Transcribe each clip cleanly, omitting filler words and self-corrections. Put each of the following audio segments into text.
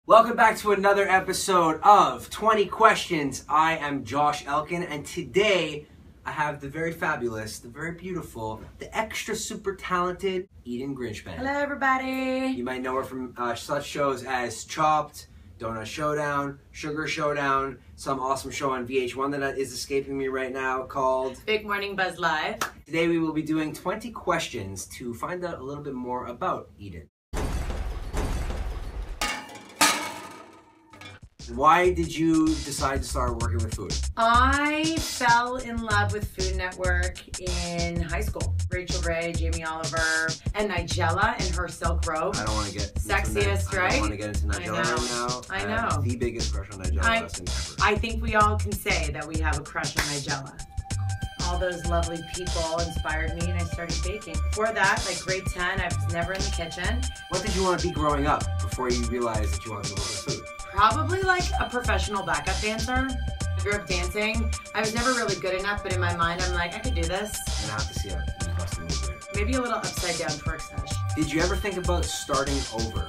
Welcome back to another episode of 20 Questions. I am Josh Elkin, and today I have the very fabulous, the very beautiful, the extra super talented Eden Grinshpan. Hello, everybody. You might know her from such shows as Chopped, Donut Showdown, Sugar Showdown, some awesome show on VH1 that is escaping me right now called Big Morning Buzz Live. Today we will be doing 20 questions to find out a little bit more about Eden. Why did you decide to start working with food? I fell in love with Food Network in high school. Rachel Ray, Jamie Oliver, and Nigella in her silk robe. I don't want to get sexiest, right? I don't want to get into Nigella right now. I know. have the biggest crush on Nigella lesson ever. I think we all can say that we have a crush on Nigella. All those lovely people inspired me and I started baking. Before that, like grade 10, I was never in the kitchen. What did you want to be growing up before you realized that you wanted to work with food? Probably like a professional backup dancer. I grew up dancing. I was never really good enough, but in my mind, I'm like, I could do this. And I have to see how you must move it. Maybe a little upside down twerk smash. Did you ever think about starting over?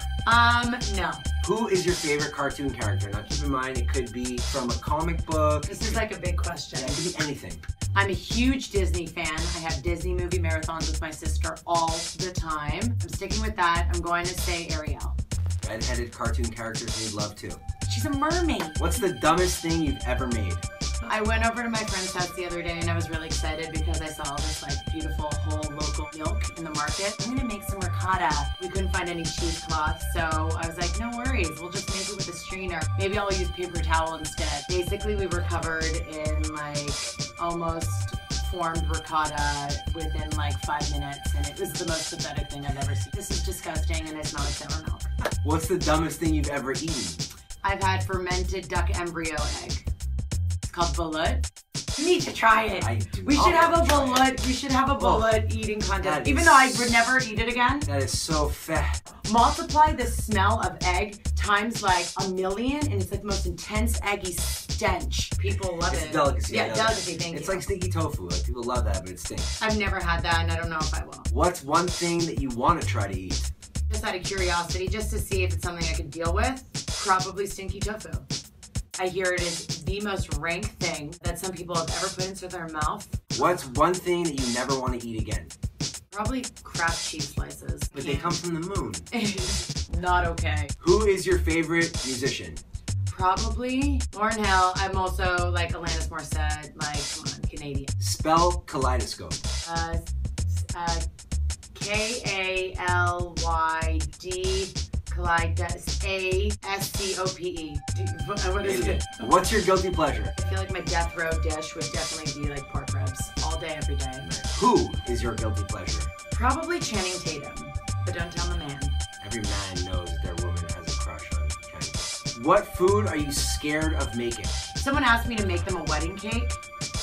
No. Who is your favorite cartoon character? Now keep in mind, it could be from a comic book. This is like a big question. It could be anything. I'm a huge Disney fan. I have Disney movie marathons with my sister all the time. I'm sticking with that. I'm going to say Ariel. Red-headed cartoon characters you'd love to. She's a mermaid. What's the dumbest thing you've ever made? I went over to my friend's house the other day and I was really excited because I saw this like beautiful whole local milk in the market. I'm gonna make some ricotta. We couldn't find any cheesecloth, so I was like, no worries, we'll just make it with a strainer. Maybe I'll use paper towel instead. Basically, we were covered in like almost formed ricotta within like 5 minutes, and it was the most pathetic thing I've ever seen. This is disgusting and it smells like sour milk. What's the dumbest thing you've ever eaten? I've had fermented duck embryo egg. It's called balut. You need to try it. We should have a balut. We should have a balut eating contest. Even though I would never eat it again. That is so fat. Multiply the smell of egg times like 1,000,000, and it's like the most intense eggy stench. People love it. It's a delicacy. Yeah, delicacy. Thank you. It's like stinky tofu. Like people love that, but it stinks. I've never had that, and I don't know if I will. What's one thing that you want to try to eat? Just out of curiosity, just to see if it's something I could deal with. Probably stinky tofu. I hear it is the most rank thing that some people have ever put into their mouth. What's one thing that you never want to eat again? Probably Kraft cheese slices. But they come from the moon. Not okay. Who is your favorite musician? Probably Lauryn Hill. I'm also like Alanis Morissette, like, come on, Canadian. Spell kaleidoscope. K-A-L-Y-D A-S-C-O-P-E. What is it? What's your guilty pleasure? I feel like my death row dish would definitely be like pork ribs. All day, every day. Who is your guilty pleasure? Probably Channing Tatum. But don't tell the man. Every man knows their woman has a crush on Channing. What food are you scared of making? Someone asked me to make them a wedding cake.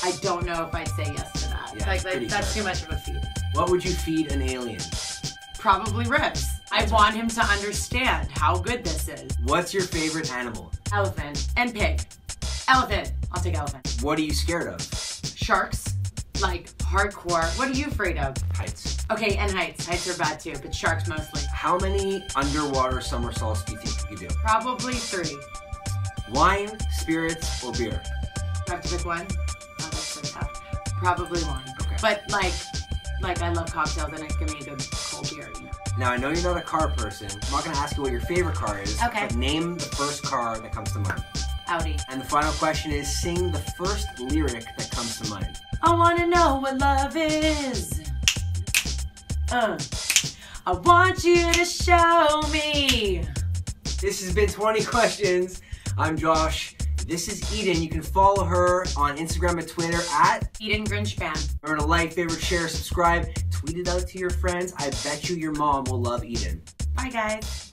I don't know if I'd say yes to that. Yeah, like that's too much of a feat. What would you feed an alien? Probably ribs. I want him to understand how good this is. What's your favorite animal? Elephant and pig. Elephant. I'll take elephant. What are you scared of? Sharks. Like hardcore. What are you afraid of? Heights. Okay, and heights. Heights are bad too, but sharks mostly. How many underwater somersaults do you think you could do? Probably 3. Wine, spirits, or beer? Do I have to pick one? Oh, that's so tough. Probably wine. Okay. But like I love cocktails and give me a good cold beer, you know. Now, I know you're not a car person. I'm not going to ask you what your favorite car is. Okay. But name the first car that comes to mind. Audi. And the final question is, sing the first lyric that comes to mind. I want to know what love is. I want you to show me. This has been 20 Questions. I'm Josh. This is Eden. You can follow her on Instagram and Twitter at Eden Grinshpan. Remember to like, favorite, share, subscribe, tweet it out to your friends. I bet you your mom will love Eden. Bye, guys.